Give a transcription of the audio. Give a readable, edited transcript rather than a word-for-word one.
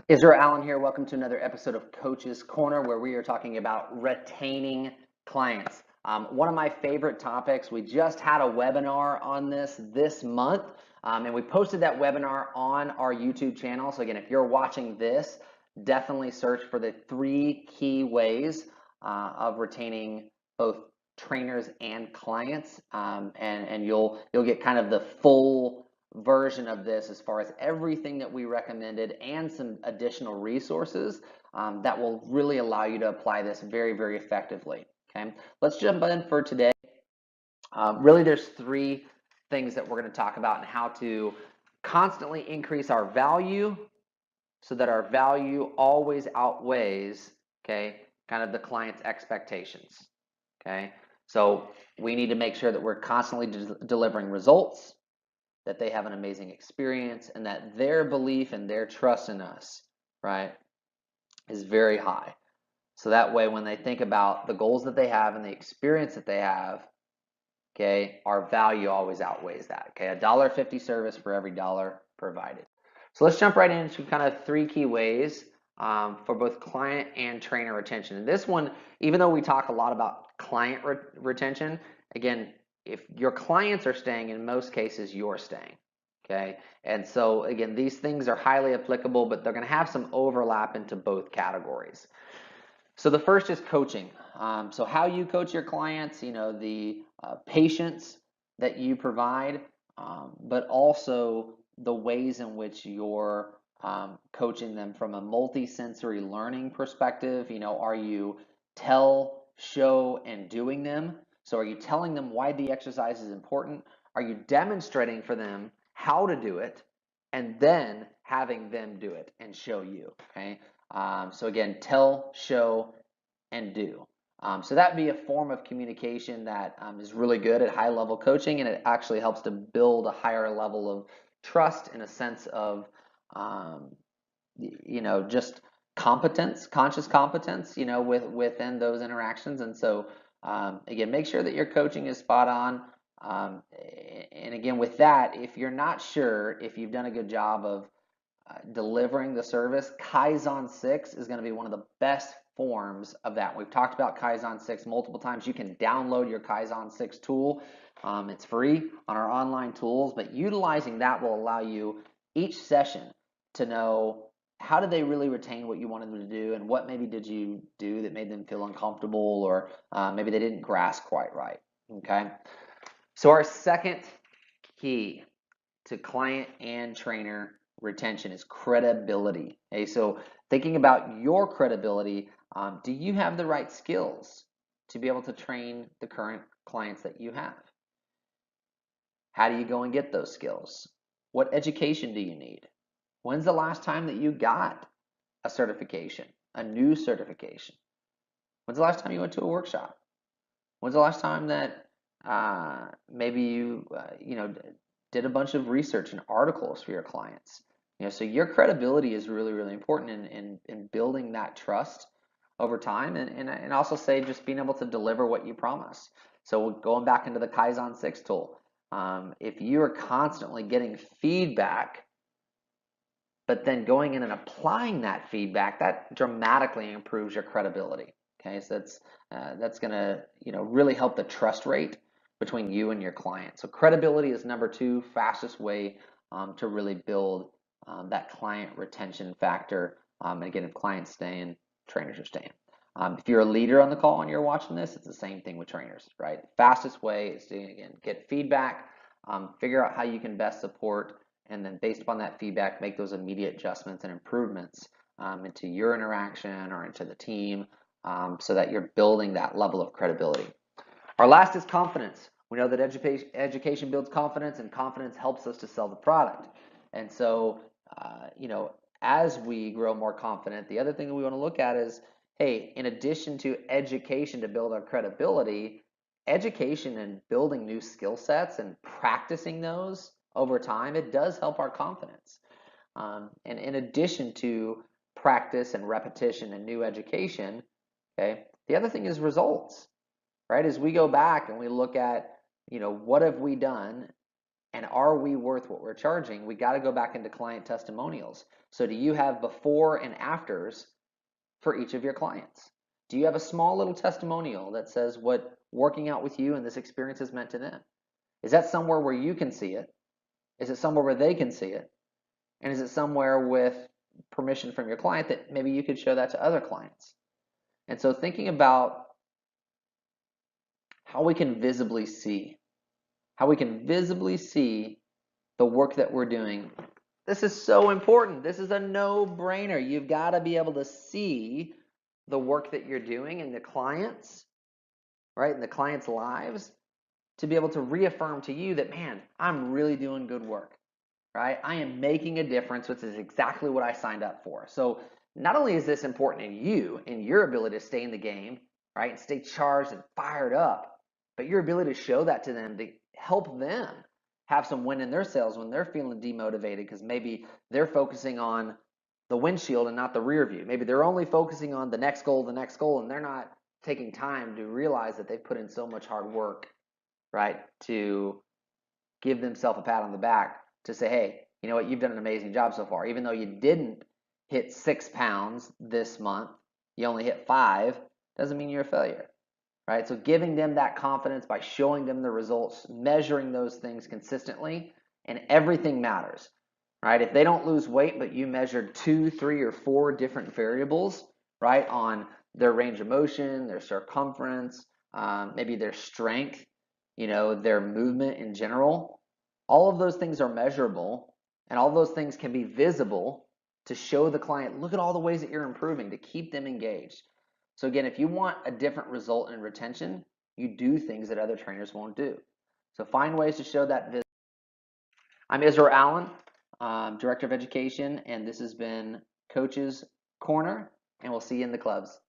Israel Allen here. Welcome to another episode of Coach's Corner, where we are talking about retaining clients. One of my favorite topics. We just had a webinar on this month, and we posted that webinar on our YouTube channel. So again, if you're watching this, definitely search for the 3 key ways of retaining both trainers and clients, and you'll get kind of the full version of this as far as everything that we recommended and some additional resources that will really allow you to apply this very, very effectively. Okay, let's jump in for today. Really, there's 3 things that we're going to talk about and how to constantly increase our value so that our value always outweighs, okay, kind of the client's expectations. Okay, so we need to make sure that we're constantly delivering results, that they have an amazing experience, and that their belief and their trust in us, right, is very high. So that way, when they think about the goals that they have and the experience that they have, okay, our value always outweighs that. Okay, $1.50 service for every dollar provided. So let's jump right into kind of 3 key ways for both client and trainer retention. And this one, even though we talk a lot about client retention, again, if your clients are staying, in most cases, you're staying. Okay, and so again, these things are highly applicable, but they're going to have some overlap into both categories. So the first is coaching. So how you coach your clients, the patience that you provide, but also the ways in which you're coaching them from a multi-sensory learning perspective. Are you tell, show, and doing them? So are you telling them why the exercise is important? Are you demonstrating for them how to do it, and then having them do it and show you? Okay. So again, tell, show, and do. So that'd be a form of communication that is really good at high level coaching, and it actually helps to build a higher level of trust in a sense of, just competence, conscious competence, within those interactions. And so, again, make sure that your coaching is spot on. And again, with that, if you're not sure if you've done a good job of delivering the service, Kaizen 6 is going to be one of the best forms of that. We've talked about Kaizen 6 multiple times. You can download your Kaizen 6 tool. It's free on our online tools, but utilizing that will allow you each session to know how did they really retain what you wanted them to do, and what maybe did you do that made them feel uncomfortable, or maybe they didn't grasp quite right. Okay, so our second key to client and trainer retention is credibility. Okay, so thinking about your credibility, do you have the right skills to be able to train the current clients that you have? How do you go and get those skills? What education do you need? When's the last time that you got a certification, a new certification? When's the last time you went to a workshop? When's the last time that maybe you did a bunch of research and articles for your clients? So your credibility is really, really important in building that trust over time, and also say just being able to deliver what you promise. So going back into the Kaizen 6 tool, if you are constantly getting feedback, but then going in and applying that feedback, that dramatically improves your credibility. Okay, so that's going to really help the trust rate between you and your client. So credibility is number 2 fastest way to really build that client retention factor. And again, if clients staying, trainers are staying. If you're a leader on the call and you're watching this, it's the same thing with trainers, right? Fastest way is to, again, get feedback, figure out how you can best support, and then based upon that feedback, make those immediate adjustments and improvements into your interaction or into the team, so that you're building that level of credibility. Our last is confidence. We know that education builds confidence, and confidence helps us to sell the product. And so, as we grow more confident, the other thing that we want to look at is, hey, in addition to education to build our credibility, education and building new skill sets and practicing those over time, it does help our confidence. And in addition to practice and repetition and new education, okay, the other thing is results, right? As we go back and we look at, what have we done and are we worth what we're charging, we got to go back into client testimonials. So do you have before and afters for each of your clients? Do you have a small little testimonial that says what working out with you and this experience has meant to them? Is that somewhere where you can see it? Is it somewhere where they can see it? And is it somewhere with permission from your client that maybe you could show that to other clients? And so thinking about how we can visibly see, the work that we're doing. This is so important. This is a no-brainer. You've got to be able to see the work that you're doing in the clients, right? In the clients' lives, to be able to reaffirm to you that, man, I'm really doing good work, right? I am making a difference, which is exactly what I signed up for. So not only is this important in you, in your ability to stay in the game, right, and stay charged and fired up, but your ability to show that to them, to help them have some win in their sales when they're feeling demotivated because maybe they're focusing on the windshield and not the rear view. Maybe they're only focusing on the next goal, and they're not taking time to realize that they've put in so much hard work, right, to give themselves a pat on the back to say, hey, you know what, you've done an amazing job so far. Even though you didn't hit 6 pounds this month, you only hit 5, doesn't mean you're a failure, right? So giving them that confidence by showing them the results, measuring those things consistently, and everything matters, right? If they don't lose weight, but you measured 2, 3, or 4 different variables, right, on their range of motion, their circumference, maybe their strength, their movement in general, all of those things are measurable, and all those things can be visible to show the client, look at all the ways that you're improving, to keep them engaged. So again, if you want a different result in retention, you do things that other trainers won't do. So find ways to show that. I'm Israel Allen, Director of Education, and this has been Coach's Corner, and we'll see you in the clubs.